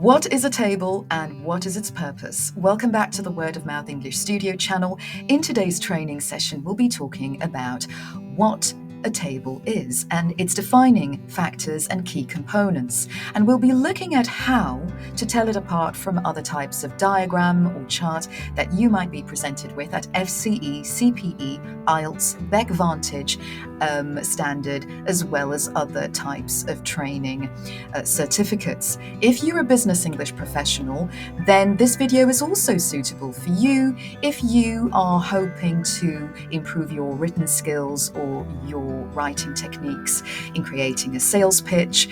What is a table and what is its purpose? Welcome back to the Word of Mouth English Studio channel. In today's training session, we'll be talking about what a table is and its defining factors and key components. And we'll be looking at how to tell it apart from other types of diagram or chart that you might be presented with at FCE, CPE, IELTS, Beck Vantage standard, as well as other types of training certificates. If you're a business English professional, then this video is also suitable for you if you are hoping to improve your written skills or your writing techniques in creating a sales pitch,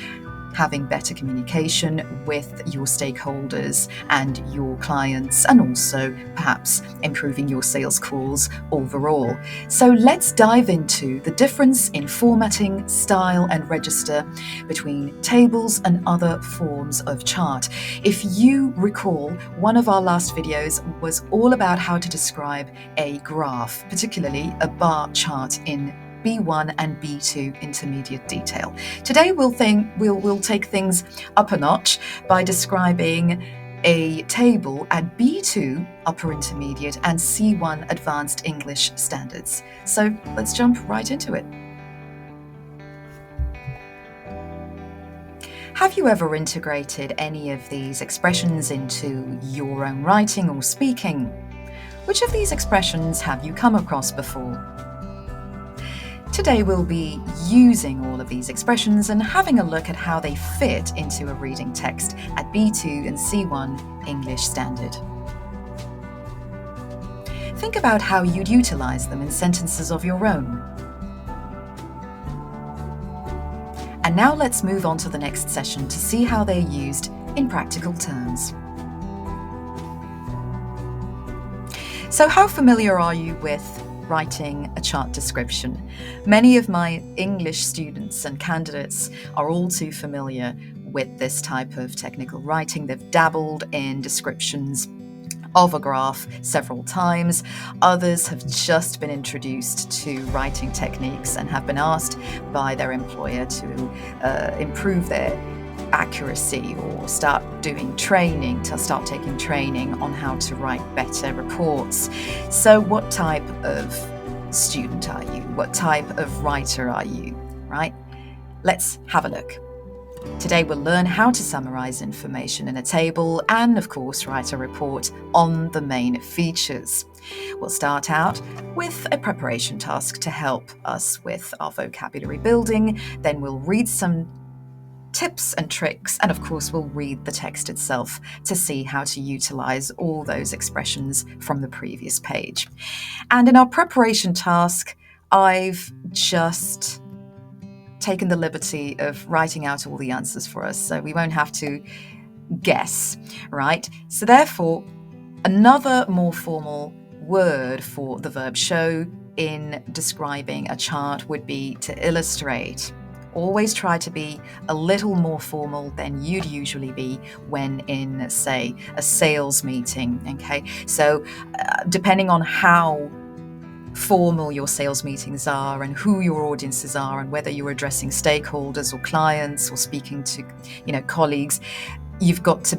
having better communication with your stakeholders and your clients, and also perhaps improving your sales calls overall. So let's dive into the difference in formatting, style, and register between tables and other forms of chart. If you recall, one of our last videos was all about how to describe a graph, particularly a bar chart in B1 and B2 intermediate detail. Today we'll take things up a notch by describing a table at B2 upper intermediate and C1 advanced English standards. So let's jump right into it. Have you ever integrated any of these expressions into your own writing or speaking? Which of these expressions have you come across before? Today we'll be using all of these expressions and having a look at how they fit into a reading text at B2 and C1 English Standard. Think about how you'd utilize them in sentences of your own. And now let's move on to the next session to see how they're used in practical terms. So how familiar are you with writing a chart description? Many of my English students and candidates are all too familiar with this type of technical writing. They've dabbled in descriptions of a graph several times. Others have just been introduced to writing techniques and have been asked by their employer to improve their accuracy or start taking training on how to write better reports. So what type of student are you? What type of writer are you, right? Let's have a look. Today we'll learn how to summarize information in a table and, of course, write a report on the main features. We'll start out with a preparation task to help us with our vocabulary building. Then we'll read some tips and tricks, and of course we'll read the text itself to see how to utilize all those expressions from the previous page. And in our preparation task, I've just taken the liberty of writing out all the answers for us, so we won't have to guess, right? So therefore, another more formal word for the verb show in describing a chart would be to illustrate. Always try to be a little more formal than you'd usually be when in, say, a sales meeting, okay? So depending on how formal your sales meetings are and who your audiences are and whether you're addressing stakeholders or clients or speaking to, colleagues, you've got to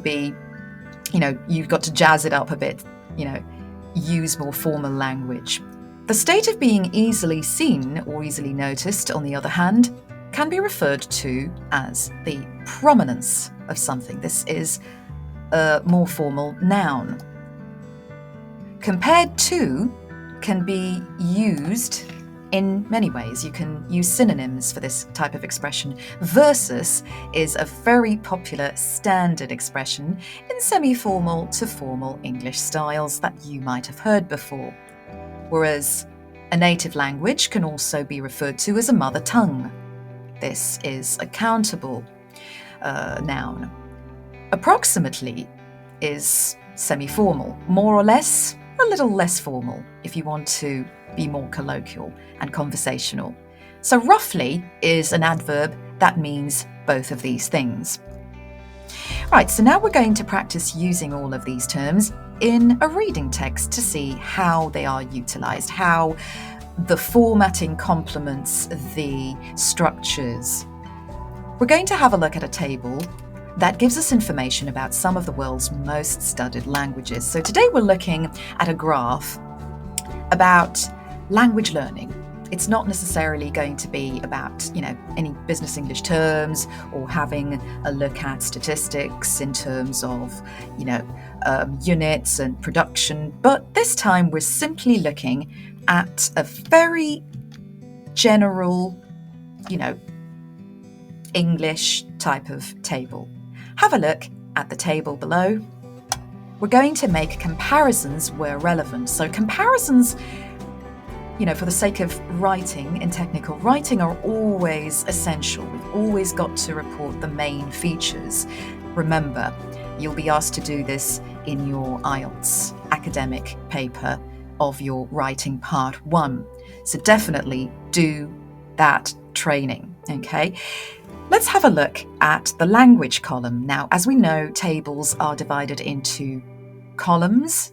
jazz it up a bit, use more formal language. The state of being easily seen or easily noticed, on the other hand, can be referred to as the prominence of something. This is a more formal noun. Compared to can be used in many ways. You can use synonyms for this type of expression. Versus is a very popular standard expression in semi-formal to formal English styles that you might have heard before. Whereas a native language can also be referred to as a mother tongue. This is a countable noun. Approximately is semi-formal. More or less, a little less formal if you want to be more colloquial and conversational. So roughly is an adverb that means both of these things. Right, so now we're going to practice using all of these terms in a reading text to see how they are utilized, how the formatting complements the structures. We're going to have a look at a table that gives us information about some of the world's most studied languages. So today we're looking at a graph about language learning. It's not necessarily going to be about, any business English terms or having a look at statistics in terms of, units and production. But this time we're simply looking at a very general, English type of table. Have a look at the table below. We're going to make comparisons where relevant. So comparisons, for the sake of writing and technical writing, are always essential. We've always got to report the main features. Remember, you'll be asked to do this in your IELTS academic paper of your writing part 1. So definitely do that training, okay? Let's have a look at the language column. Now, as we know, tables are divided into columns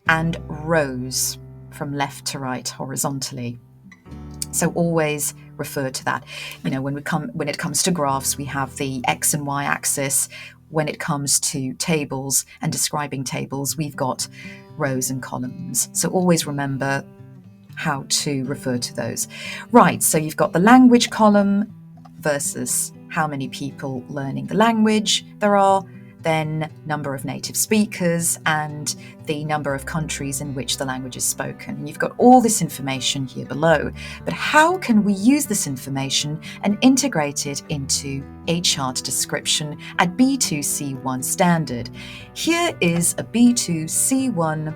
and rows from left to right horizontally. So always refer to that. When it comes to graphs, we have the X and Y axis. When it comes to tables and describing tables, we've got rows and columns. So always remember how to refer to those. Right, so you've got the language column versus how many people learning the language there are, then number of native speakers and the number of countries in which the language is spoken. You've got all this information here below, but how can we use this information and integrate it into a chart description at B2 C1 standard? Here is a B2 C1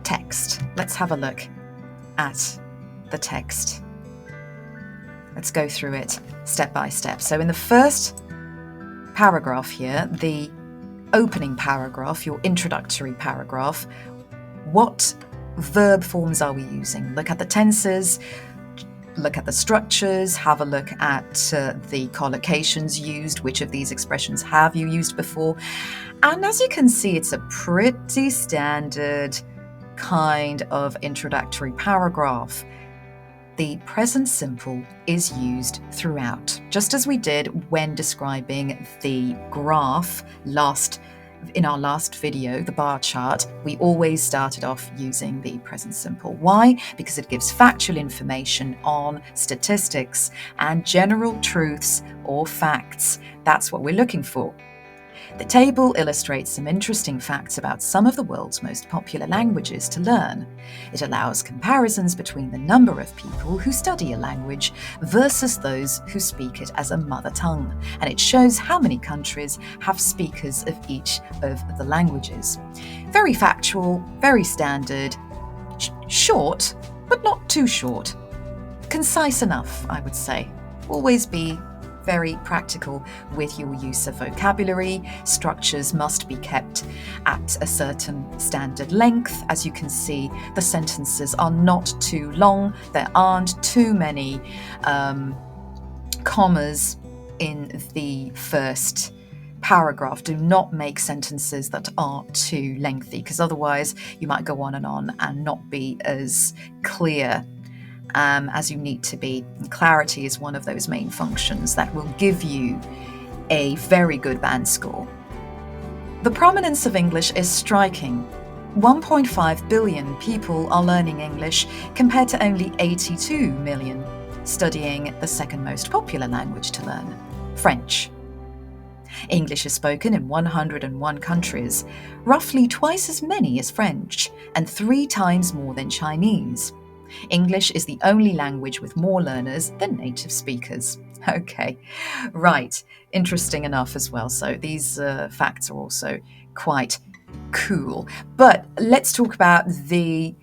text. Let's have a look at the text. Let's go through it step by step. So in the first paragraph here, the opening paragraph, your introductory paragraph, what verb forms are we using? Look at the tenses, look at the structures, have a look at the collocations used. Which of these expressions have you used before? And as you can see, it's a pretty standard kind of introductory paragraph. The present simple is used throughout, just as we did when describing the graph in our last video, the bar chart. We always started off using the present simple. Why? Because it gives factual information on statistics and general truths or facts. That's what we're looking for. The table illustrates some interesting facts about some of the world's most popular languages to learn. It allows comparisons between the number of people who study a language versus those who speak it as a mother tongue, and it shows how many countries have speakers of each of the languages. Very factual, very standard, short, but not too short. Concise enough, I would say. Always be very practical with your use of vocabulary. Structures must be kept at a certain standard length. As you can see, the sentences are not too long. There aren't too many commas in the first paragraph. Do not make sentences that are too lengthy, because otherwise you might go on and not be as clear as you need to be. And clarity is one of those main functions that will give you a very good band score. The prominence of English is striking. 1.5 billion people are learning English compared to only 82 million studying the second most popular language to learn, French. English is spoken in 101 countries, roughly twice as many as French, and 3 times more than Chinese. English is the only language with more learners than native speakers. Okay, right, interesting enough as well. So these facts are also quite cool. But let's talk about the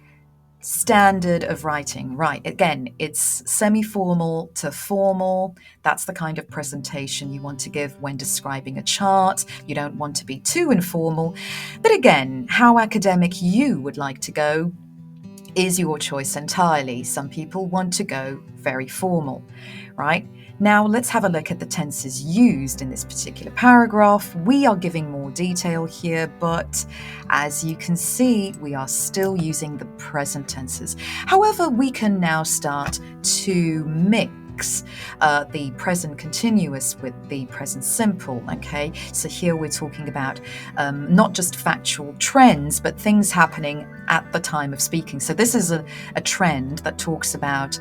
standard of writing. Right, again, it's semi-formal to formal. That's the kind of presentation you want to give when describing a chart. You don't want to be too informal. But again, how academic you would like to go is your choice entirely. Some people want to go very formal, right? Now let's have a look at the tenses used in this particular paragraph. We are giving more detail here, but as you can see, we are still using the present tenses. However, we can now start to mix the present continuous with the present simple, okay? So here we're talking about not just factual trends, but things happening at the time of speaking. So this is a trend that talks about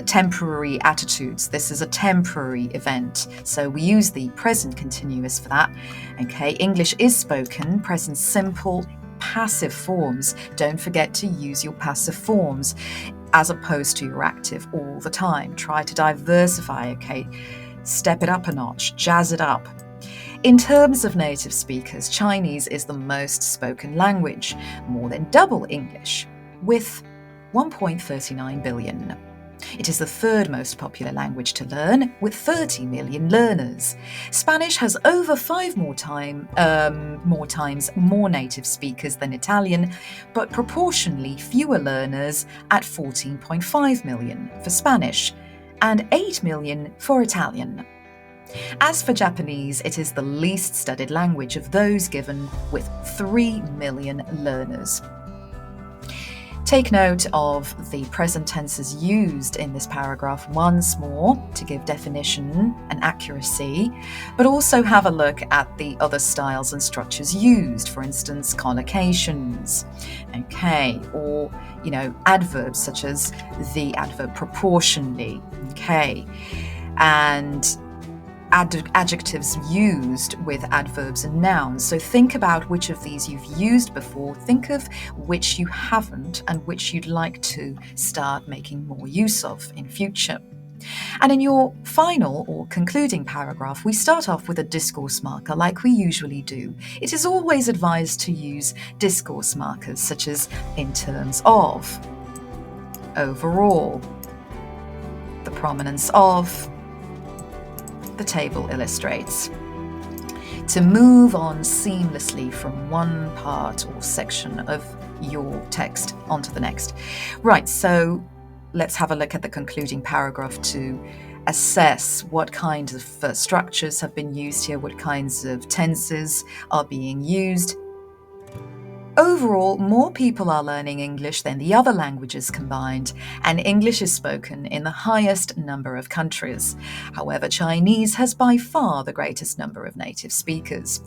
temporary attitudes. This is a temporary event. So we use the present continuous for that. Okay, English is spoken, present simple, passive forms. Don't forget to use your passive forms as opposed to your active all the time. Try to diversify, okay? Step it up a notch, jazz it up. In terms of native speakers, Chinese is the most spoken language, more than double English, with 1.39 billion. It is the third most popular language to learn, with 30 million learners. Spanish has over 5 more times more native speakers than Italian, but proportionally fewer learners at 14.5 million for Spanish and 8 million for Italian. As for Japanese, it is the least studied language of those given, with 3 million learners. Take note of the present tenses used in this paragraph once more to give definition and accuracy, but also have a look at the other styles and structures used, for instance, collocations, okay, or, adverbs such as the adverb proportionally, okay, and adjectives used with adverbs and nouns. So think about which of these you've used before, think of which you haven't and which you'd like to start making more use of in future. And in your final or concluding paragraph, we start off with a discourse marker like we usually do. It is always advised to use discourse markers such as in terms of, overall, the prominence of, the table illustrates, to move on seamlessly from one part or section of your text onto the next. Right, so let's have a look at the concluding paragraph to assess what kinds of structures have been used here, what kinds of tenses are being used. Overall, more people are learning English than the other languages combined, and English is spoken in the highest number of countries. However, Chinese has by far the greatest number of native speakers.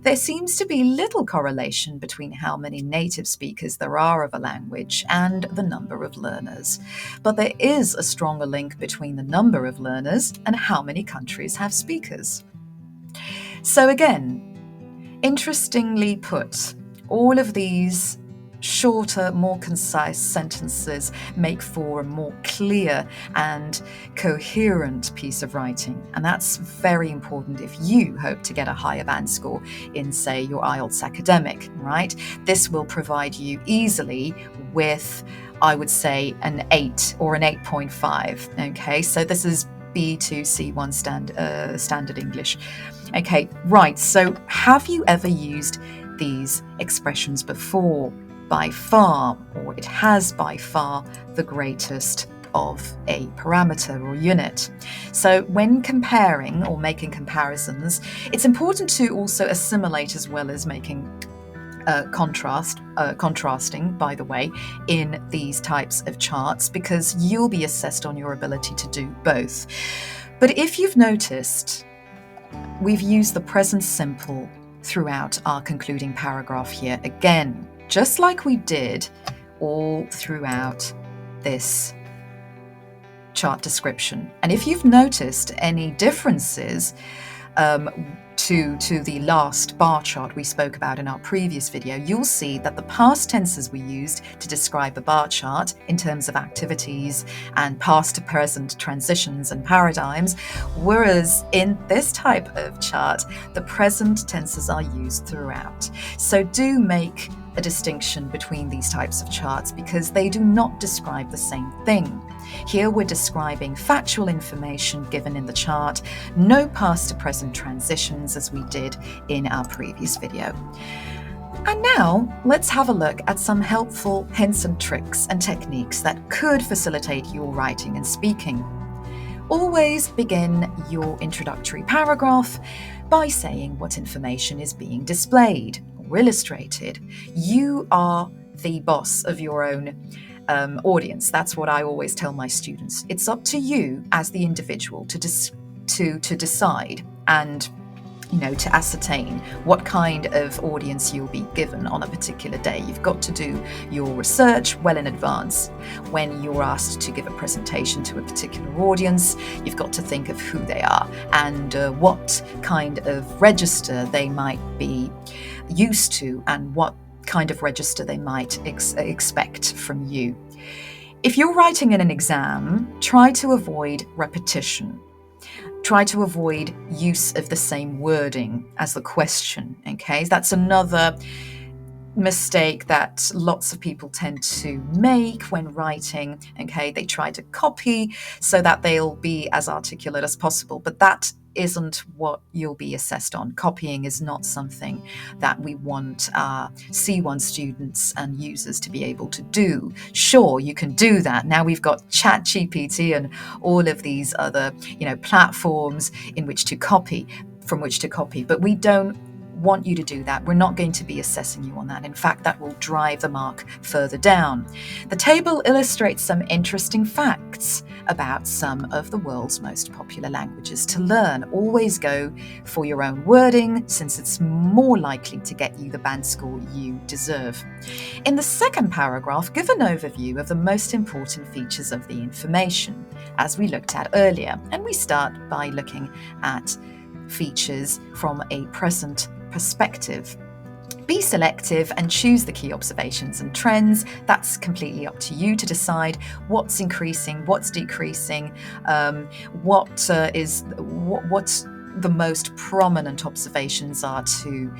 There seems to be little correlation between how many native speakers there are of a language and the number of learners. But there is a stronger link between the number of learners and how many countries have speakers. So again, interestingly put, all of these shorter, more concise sentences make for a more clear and coherent piece of writing. And that's very important if you hope to get a higher band score in, say, your IELTS academic, right? This will provide you easily with, I would say, an 8 or an 8.5. Okay, so this is B2 C1 standard English. Okay, right, so have you ever used these expressions before? By far, or it has by far, the greatest of a parameter or unit. So when comparing or making comparisons, it's important to also assimilate as well as making contrasting, by the way, in these types of charts, because you'll be assessed on your ability to do both. But if you've noticed, we've used the present simple throughout our concluding paragraph here again, just like we did all throughout this chart description. And if you've noticed any differences to the last bar chart we spoke about in our previous video, you'll see that the past tenses we used to describe a bar chart in terms of activities and past to present transitions and paradigms, whereas in this type of chart, the present tenses are used throughout. So do make a distinction between these types of charts because they do not describe the same thing. Here we're describing factual information given in the chart, no past to present transitions as we did in our previous video. And now let's have a look at some helpful hints and tricks and techniques that could facilitate your writing and speaking. Always begin your introductory paragraph by saying what information is being displayed or illustrated. You are the boss of your own audience. That's what I always tell my students. It's up to you as the individual to decide and to ascertain what kind of audience you'll be given on a particular day. You've got to do your research well in advance. When you're asked to give a presentation to a particular audience, you've got to think of who they are and what kind of register they might be used to and what kind of register they might expect from you. If you're writing in an exam, try to avoid repetition. Try to avoid use of the same wording as the question, okay? That's another mistake that lots of people tend to make when writing, okay? They try to copy so that they'll be as articulate as possible, but that isn't what you'll be assessed on. Copying is not something that we want our C1 students and users to be able to do. Sure, you can do that. Now we've got ChatGPT and all of these other, platforms from which to copy, but we don't want you to do that. We're not going to be assessing you on that. In fact, that will drive the mark further down. The table illustrates some interesting facts about some of the world's most popular languages to learn. Always go for your own wording, since it's more likely to get you the band score you deserve. In the second paragraph, give an overview of the most important features of the information, as we looked at earlier, and we start by looking at features from a present perspective. Be selective and choose the key observations and trends. That's completely up to you to decide what's increasing, what's decreasing, what the most prominent observations are to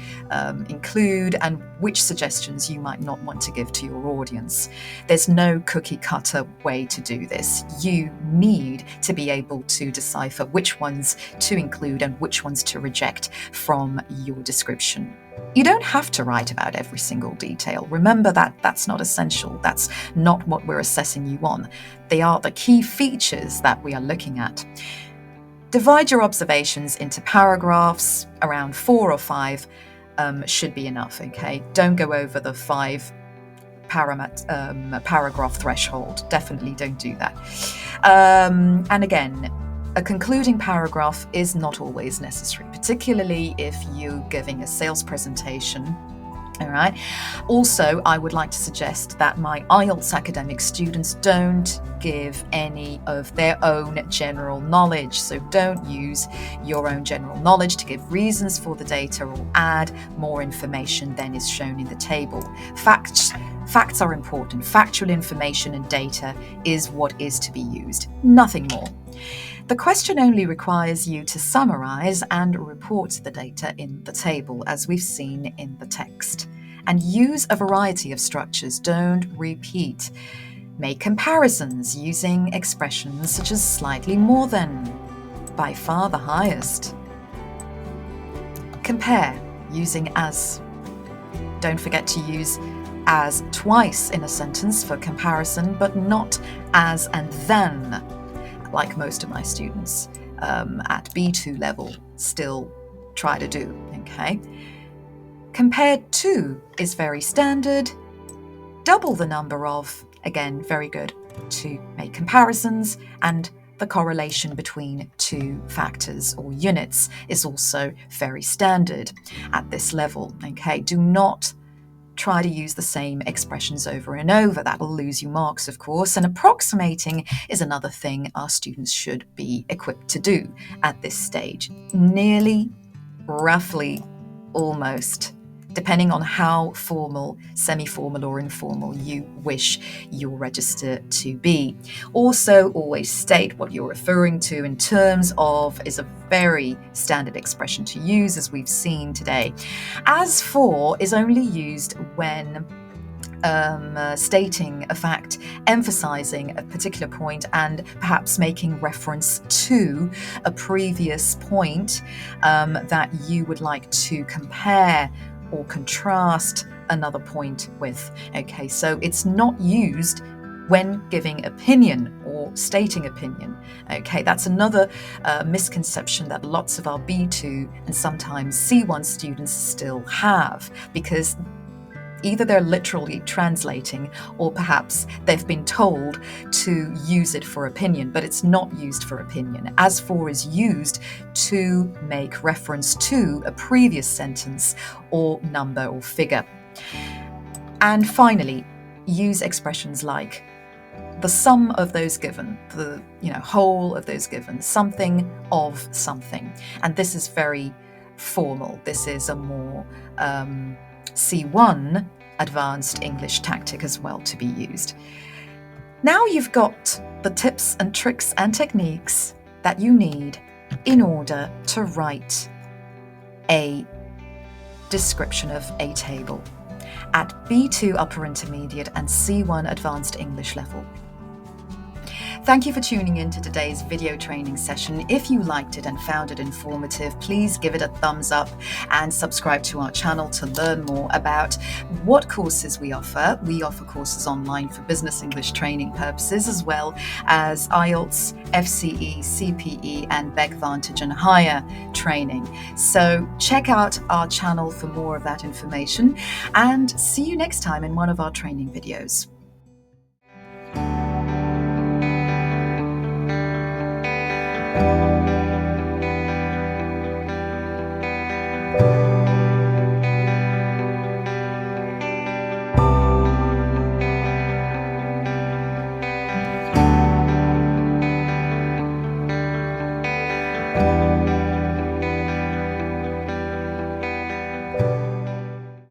include, and which suggestions you might not want to give to your audience. There's no cookie cutter way to do this. You need to be able to decipher which ones to include and which ones to reject from your description. You don't have to write about every single detail. Remember that that's not essential. That's not what we're assessing you on. They are the key features that we are looking at. Divide your observations into paragraphs. Around 4 or 5 should be enough, okay? Don't go over the 5 paragraph threshold. Definitely don't do that. And again, a concluding paragraph is not always necessary, particularly if you're giving a sales presentation. All right. Also, I would like to suggest that my IELTS academic students don't give any of their own general knowledge. So don't use your own general knowledge to give reasons for the data or add more information than is shown in the table. Facts are important. Factual information and data is what is to be used, nothing more. The question only requires you to summarize and report the data in the table, as we've seen in the text. And use a variety of structures. Don't repeat. Make comparisons using expressions such as slightly more than, by far the highest. Compare using as. Don't forget to use as twice in a sentence for comparison, but not as and then, like most of my students at B2 level still try to do, okay? Compared to is very standard. Double the number of, again, very good to make comparisons, and the correlation between 2 factors or units is also very standard at this level, okay? Do not try to use the same expressions over and over. That will lose you marks, of course. And approximating is another thing our students should be equipped to do at this stage. Nearly, roughly, almost, depending on how formal, semi-formal or informal you wish your register to be. Also, always state what you're referring to in terms of is a very standard expression to use, as we've seen today. As for is only used when stating a fact, emphasizing a particular point, and perhaps making reference to a previous point that you would like to compare or contrast another point with. Okay, so it's not used when giving opinion or stating opinion. Okay, that's another misconception that lots of our B2 and sometimes C1 students still have, because Either they're literally translating, or perhaps they've been told to use it for opinion, but it's not used for opinion. As for is used to make reference to a previous sentence or number or figure. And finally, use expressions like the sum of those given, the whole of those given, something of something. And this is very formal. This is a more C1 advanced English tactic as well to be used. Now you've got the tips and tricks and techniques that you need in order to write a description of a table at B2 Upper Intermediate and C1 Advanced English level. Thank you for tuning in to today's video training session. If you liked it and found it informative, please give it a thumbs up and subscribe to our channel to learn more about what courses we offer. We offer courses online for business English training purposes, as well as IELTS, FCE, CPE, and Beckvantage and higher training. So check out our channel for more of that information, and see you next time in one of our training videos.